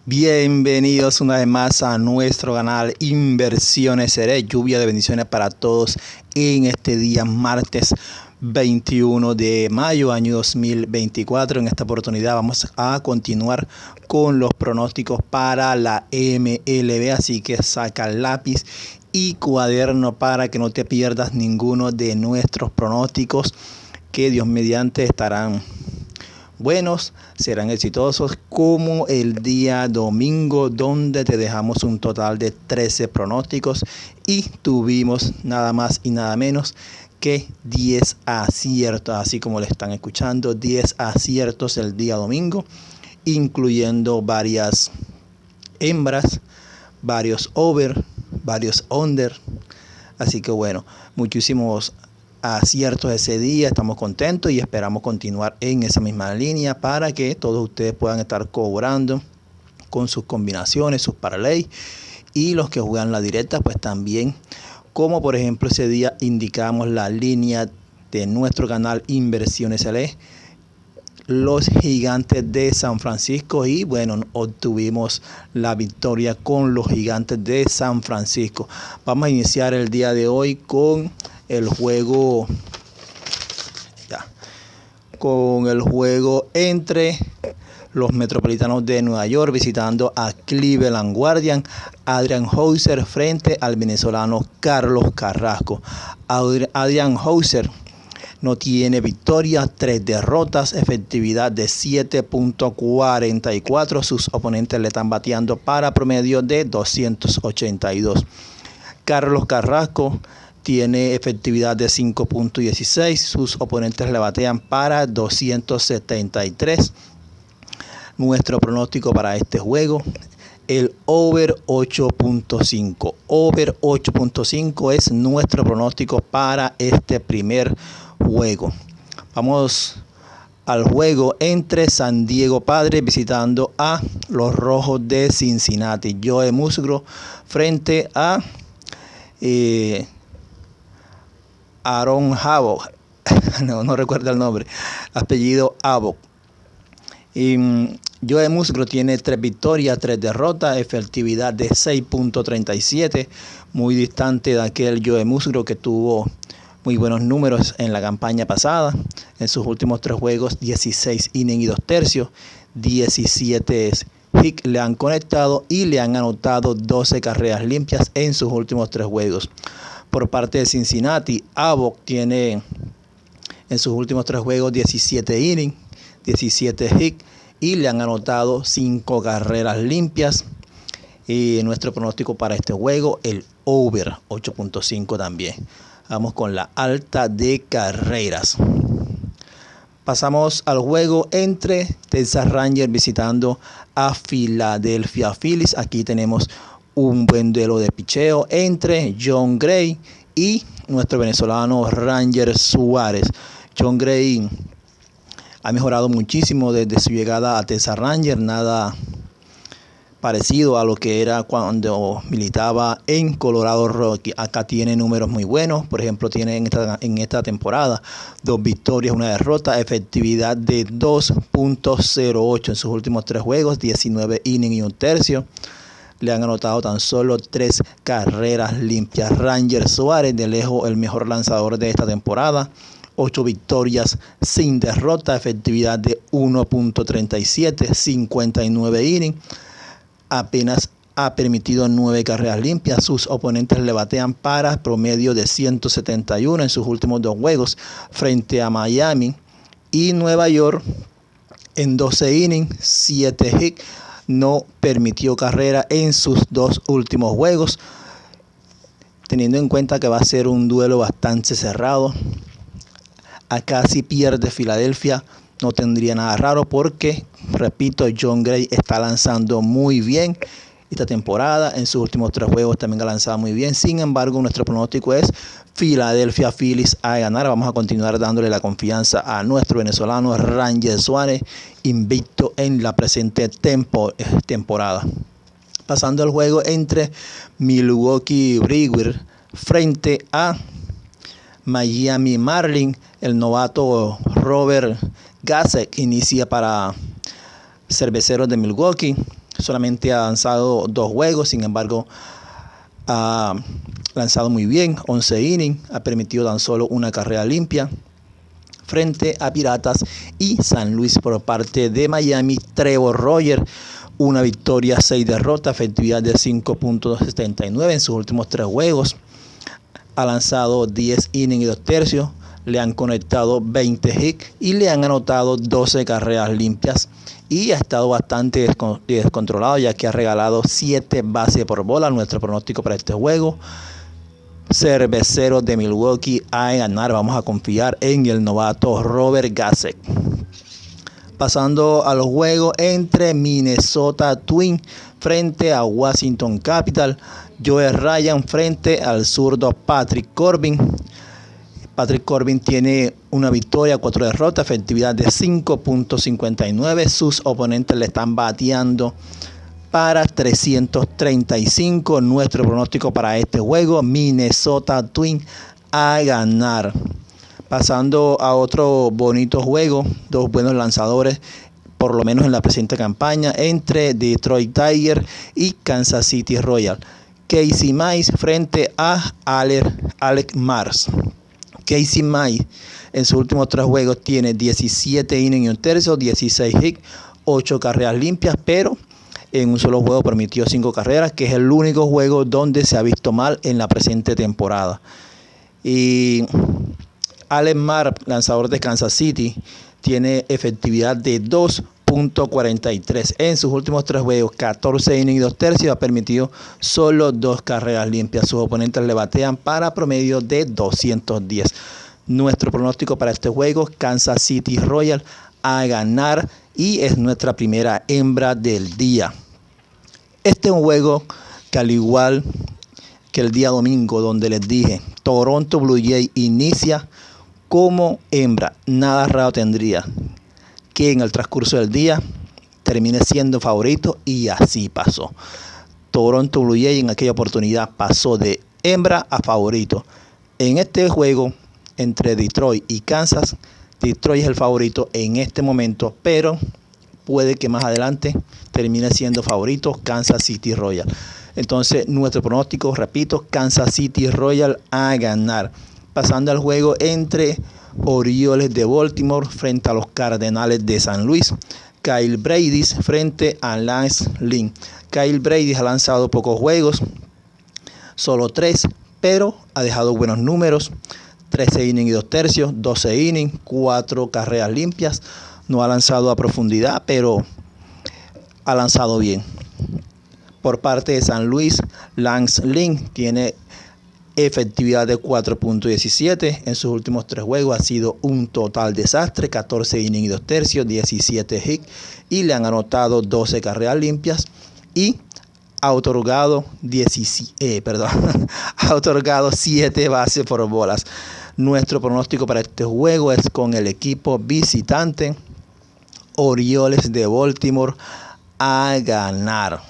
Bienvenidos una vez más a nuestro canal Inversiones Seré. Lluvia de bendiciones para todos en este día martes 21 de mayo año 2024. En esta oportunidad vamos a continuar con los pronósticos para la MLB, así que saca lápiz y cuaderno para que no te pierdas ninguno de nuestros pronósticos, que Dios mediante estarán buenos, serán exitosos, como el día domingo, donde te dejamos un total de 13 pronósticos y tuvimos nada más y nada menos que 10 aciertos, así como le están escuchando, 10 aciertos el día domingo, incluyendo varias hembras, varios over, varios under. Así que bueno, muchísimos aciertos ese día, estamos contentos y esperamos continuar en esa misma línea para que todos ustedes puedan estar cobrando con sus combinaciones, sus parlays, y los que juegan la directa pues también, como por ejemplo ese día indicamos la línea de nuestro canal Inversiones LE, los Gigantes de San Francisco, y bueno, obtuvimos la victoria con los Gigantes de San Francisco. Vamos a iniciar el día de hoy con el juego entre los Metropolitanos de Nueva York visitando a Cleveland Guardians. Adrian Houser frente al venezolano Carlos Carrasco. Adrian Houser no tiene victoria, 3 derrotas, efectividad de 7.44. Sus oponentes le están bateando para promedio de 282. Carlos Carrasco tiene efectividad de 5.16. Sus oponentes le batean para 273. Nuestro pronóstico para este juego, el over 8.5. Over 8.5 es nuestro pronóstico para este primer juego. Vamos al juego entre San Diego Padres visitando a los Rojos de Cincinnati. Joe Musgrove frente a Aaron Havoc. no recuerdo el nombre, apellido Havoc. Joe Musgrove tiene 3 victorias, 3 derrotas, efectividad de 6.37, muy distante de aquel Joe Musgrove que tuvo muy buenos números en la campaña pasada. En sus últimos 3 juegos, 16 innings y 2 tercios, 17 hits le han conectado y le han anotado 12 carreras limpias en sus últimos 3 juegos. Por parte de Cincinnati, Havoc tiene en sus últimos 3 juegos 17 innings, 17 hits y le han anotado 5 carreras limpias. Y nuestro pronóstico para este juego, el over 8.5 también. Vamos con la alta de carreras. Pasamos al juego entre Texas Rangers visitando a Philadelphia Phillies. Aquí tenemos un buen duelo de picheo entre Jon Gray y nuestro venezolano Ranger Suárez. Jon Gray ha mejorado muchísimo desde su llegada a Texas Rangers, nada parecido a lo que era cuando militaba en Colorado Rockies. Acá tiene números muy buenos. Por ejemplo, tiene en esta temporada 2 victorias, 1 derrota, efectividad de 2.08 en sus últimos 3 juegos, 19 innings y 1 tercio. Le han anotado tan solo 3 carreras limpias. Ranger Suárez, de lejos el mejor lanzador de esta temporada, 8 victorias sin derrota, efectividad de 1.37, 59 innings. Apenas ha permitido 9 carreras limpias. Sus oponentes le batean para promedio de 171 en sus últimos 2 juegos frente a Miami y Nueva York. En 12 innings, 7 hits, no permitió carrera en sus 2 últimos juegos. Teniendo en cuenta que va a ser un duelo bastante cerrado, acá si pierde Filadelfia no tendría nada raro porque, repito, Jon Gray está lanzando muy bien esta temporada. En sus últimos 3 juegos también ha lanzado muy bien. Sin embargo, nuestro pronóstico es Philadelphia Phillies a ganar. Vamos a continuar dándole la confianza a nuestro venezolano Ranger Suárez, invicto en la presente temporada. Pasando al juego entre Milwaukee Brewers frente a Miami Marlins, el novato Robert Gasek inicia para Cerveceros de Milwaukee. solamente ha lanzado 2 juegos, sin embargo ha lanzado muy bien, 11 innings, ha permitido tan solo una carrera limpia frente a Piratas y San Luis. Por parte de Miami, Trevor Rogers, una victoria, 6 derrotas, efectividad de 5.79 en sus últimos 3 juegos. Ha lanzado 10 innings y 2 tercios, le han conectado 20 hits y le han anotado 12 carreras limpias. Y ha estado bastante descontrolado, ya que ha regalado 7 bases por bola. Nuestro pronóstico para este juego: Cerveceros de Milwaukee a ganar. Vamos a confiar en el novato Robert Gasek. Pasando a los juegos entre Minnesota Twins frente a Washington Capitals. Joe Ryan frente al zurdo Patrick Corbin. Patrick Corbin tiene una victoria, 4 derrotas, efectividad de 5.59. Sus oponentes le están bateando para 335. Nuestro pronóstico para este juego: Minnesota Twins a ganar. Pasando a otro bonito juego, 2 buenos lanzadores, por lo menos en la presente campaña, entre Detroit Tigers y Kansas City Royals. Casey Mize frente a Alec Mars. Casey Mize en sus últimos 3 juegos tiene 17 innings y 1 tercio, 16 hits, 8 carreras limpias, pero en un solo juego permitió 5 carreras, que es el único juego donde se ha visto mal en la presente temporada. Y Alec Mars, lanzador de Kansas City, tiene efectividad de 2.43 en sus últimos 3 juegos, 14 innings y 2 tercios, ha permitido solo 2 carreras limpias. Sus oponentes le batean para promedio de 210. Nuestro pronóstico para este juego: Kansas City Royals a ganar, y es nuestra primera hembra del día. Este es un juego que, al igual que el día domingo, donde les dije Toronto Blue Jays inicia como hembra, nada raro tendría que en el transcurso del día termine siendo favorito, y así pasó. Toronto Blue Jays en aquella oportunidad pasó de hembra a favorito. En este juego entre Detroit y Kansas, Detroit es el favorito en este momento, pero puede que más adelante termine siendo favorito Kansas City Royals. Entonces, nuestro pronóstico, repito, Kansas City Royals a ganar. Pasando al juego entre Orioles de Baltimore frente a los Cardenales de San Luis. Kyle Brady frente a Lance Lynn. Kyle Brady ha lanzado pocos juegos, solo 3, pero ha dejado buenos números: 13 innings y 2 tercios, 12 innings, 4 carreras limpias. No ha lanzado a profundidad, pero ha lanzado bien. Por parte de San Luis, Lance Lynn tiene efectividad de 4.17. En sus últimos 3 juegos ha sido un total desastre: 14 innings y 2 tercios, 17 hits, y le han anotado 12 carreras limpias, y ha otorgado 7 bases por bolas. Nuestro pronóstico para este juego es con el equipo visitante, Orioles de Baltimore a ganar.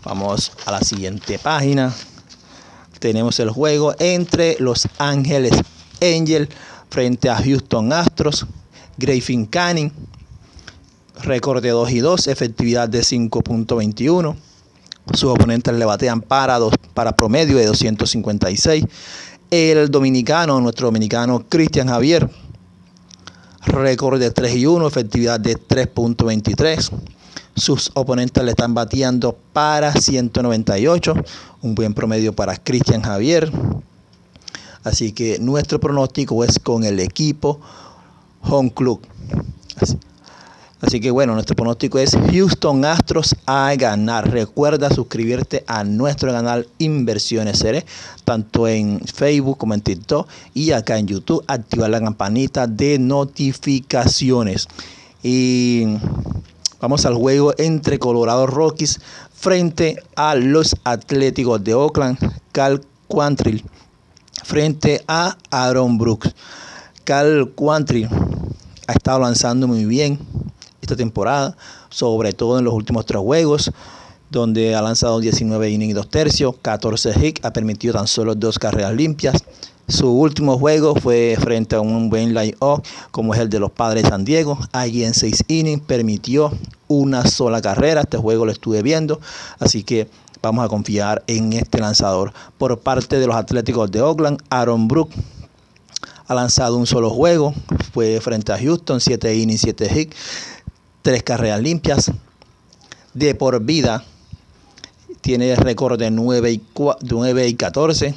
Vamos a la siguiente página. Tenemos el juego entre Los Ángeles Angels frente a Houston Astros. Griffin Canning, récord de 2-2, efectividad de 5.21. Sus oponentes le batean para promedio de 256. Nuestro dominicano Cristian Javier, récord de 3-1, efectividad de 3.23. Sus oponentes le están bateando para 198, un buen promedio para Cristian Javier. Así que nuestro pronóstico es con el equipo Home Club. Así que bueno, nuestro pronóstico es Houston Astros a ganar. Recuerda suscribirte a nuestro canal Inversiones Seré, tanto en Facebook como en TikTok y acá en YouTube. Activar la campanita de notificaciones. Y vamos al juego entre Colorado Rockies frente a los Atléticos de Oakland. Cal Quantrill frente a Aaron Brooks. Cal Quantrill ha estado lanzando muy bien esta temporada, sobre todo en los últimos 3 juegos, donde ha lanzado 19 innings y 2 tercios, 14 hits, ha permitido tan solo 2 carreras limpias. Su último juego fue frente a un buen line-up como es el de los Padres de San Diego. Allí en 6 innings permitió una sola carrera. Este juego lo estuve viendo, así que vamos a confiar en este lanzador. Por parte de los Atléticos de Oakland, Aaron Brooks ha lanzado un solo juego. Fue frente a Houston, 7 innings, 7 hits, 3 carreras limpias. De por vida tiene el récord de 9 y 14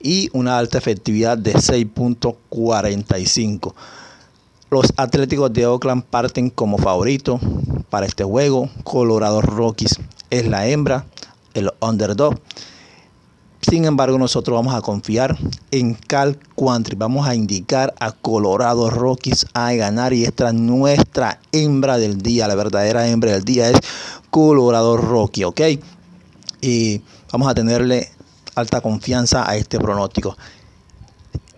y una alta efectividad de 6.45. Los Atléticos de Oakland parten como favoritos para este juego. Colorado Rockies es la hembra, el underdog. Sin embargo, nosotros vamos a confiar en Cal Quantrill. Vamos a indicar a Colorado Rockies a ganar, y esta es nuestra hembra del día. La verdadera hembra del día es Colorado Rockies, ¿ok? Y vamos a tenerle alta confianza a este pronóstico.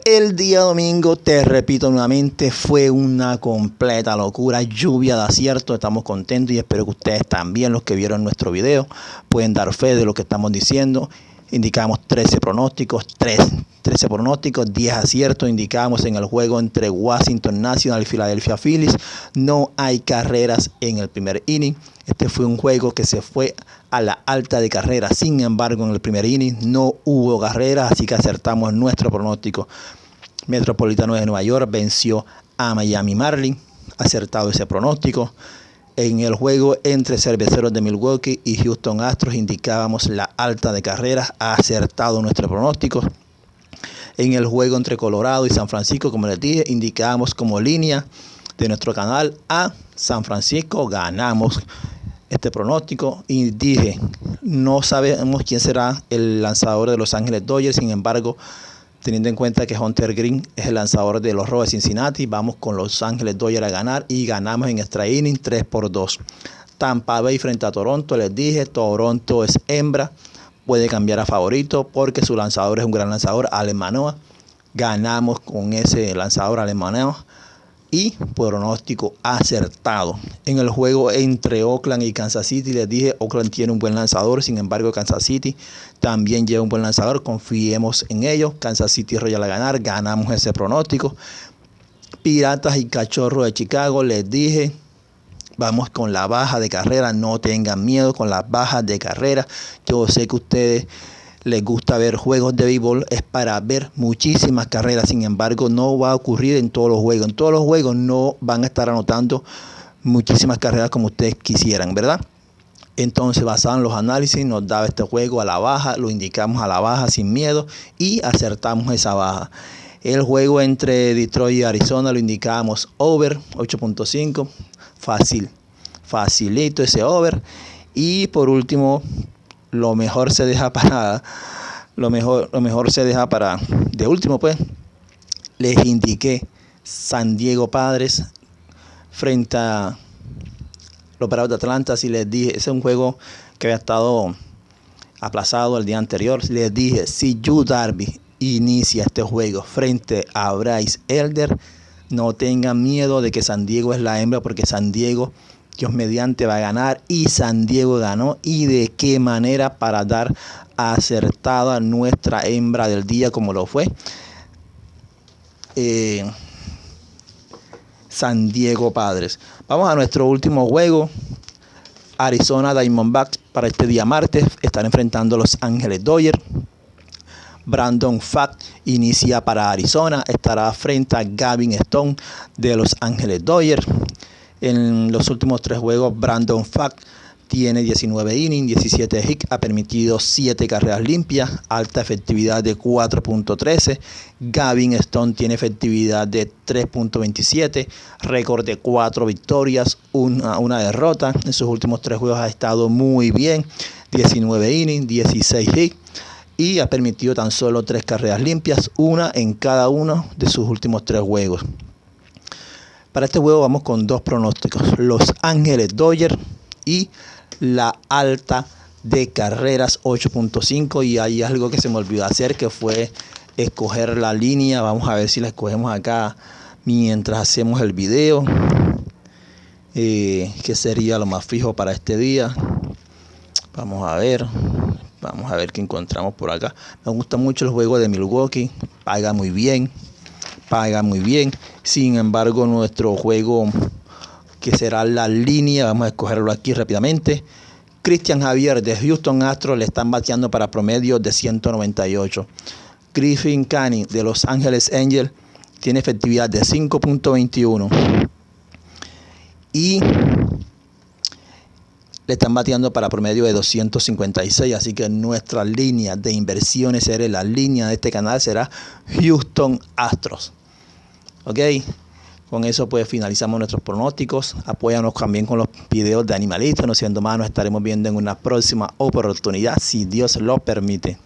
El día domingo, te repito nuevamente, fue una completa locura, lluvia de acierto. Estamos contentos y espero que ustedes también, los que vieron nuestro video, pueden dar fe de lo que estamos diciendo. Indicamos 13 pronósticos, 13 pronósticos, 10 aciertos. Indicamos en el juego entre Washington Nationals y Philadelphia Phillies. No hay carreras en el primer inning. Este fue un juego que se fue a la alta de carreras. Sin embargo, en el primer inning no hubo carreras, así que acertamos nuestro pronóstico. Metropolitano de Nueva York venció a Miami Marlins. Acertado ese pronóstico. En el juego entre Cerveceros de Milwaukee y Houston Astros indicábamos la alta de carreras, acertado nuestro pronóstico. En el juego entre Colorado y San Francisco, como les dije, indicábamos como línea de nuestro canal a San Francisco, ganamos este pronóstico. Y dije, no sabemos quién será el lanzador de Los Ángeles Dodgers, sin embargo, teniendo en cuenta que Hunter Green es el lanzador de los Rojos de Cincinnati, vamos con Los Ángeles Dodgers a ganar y ganamos en extra inning 3-2. Tampa Bay frente a Toronto, les dije, Toronto es hembra, puede cambiar a favorito porque su lanzador es un gran lanzador, Alek Manoah. Ganamos con ese lanzador, Alek Manoah, y pronóstico acertado. En el juego entre Oakland y Kansas City, les dije, Oakland tiene un buen lanzador, sin embargo Kansas City también lleva un buen lanzador, confiemos en ellos. Kansas City Royals a ganar, ganamos ese pronóstico. Piratas y Cachorros de Chicago, les dije, vamos con la baja de carrera, no tengan miedo con las bajas de carrera. Yo sé que ustedes les gusta ver juegos de béisbol, es para ver muchísimas carreras. Sin embargo, no va a ocurrir en todos los juegos. En todos los juegos no van a estar anotando muchísimas carreras como ustedes quisieran, ¿verdad? Entonces, basado en los análisis, nos daba este juego a la baja, lo indicamos a la baja sin miedo y acertamos esa baja. El juego entre Detroit y Arizona lo indicamos over 8.5, facilito ese over. Y por último, lo mejor se deja para de último, pues les indiqué San Diego Padres frente a los Bravos de Atlanta. Si les dije, ese es un juego que había estado aplazado el día anterior. Les dije, si Yu Darvish inicia este juego frente a Bryce Elder, no tengan miedo de que San Diego es la hembra, porque San Diego, Dios mediante, va a ganar, y San Diego ganó. Y de qué manera, para dar acertada nuestra hembra del día, como lo fue San Diego Padres. Vamos a nuestro último juego. Arizona Diamondbacks para este día martes están enfrentando a Los Ángeles Dodgers. Brandon Pfaadt inicia para Arizona, estará frente a Gavin Stone de Los Ángeles Dodgers. En los últimos 3 juegos, Brandon Pfaadt tiene 19 innings, 17 hits, ha permitido 7 carreras limpias, alta efectividad de 4.13. Gavin Stone tiene efectividad de 3.27, récord de 4 victorias, una derrota. En sus últimos 3 juegos ha estado muy bien, 19 innings, 16 hits y ha permitido tan solo 3 carreras limpias, una en cada uno de sus últimos 3 juegos. Para este juego vamos con 2 pronósticos: Los Ángeles Dodgers y la alta de carreras 8.5. Y hay algo que se me olvidó hacer, que fue escoger la línea. Vamos a ver si la escogemos acá mientras hacemos el video, que sería lo más fijo para este día. Vamos a ver qué encontramos por acá. Me gusta mucho el juego de Milwaukee paga muy bien. Sin embargo, nuestro juego, que será la línea, vamos a escogerlo aquí rápidamente. Cristian Javier de Houston Astros le están bateando para promedio de 198. Griffin Canning de Los Angeles Angels tiene efectividad de 5.21 y le están bateando para promedio de 256. Así que nuestra línea de inversiones, la línea de este canal será Houston Astros. Ok, con eso pues finalizamos nuestros pronósticos. Apóyanos también con los videos de animalistas. No siendo más, nos estaremos viendo en una próxima oportunidad, si Dios lo permite.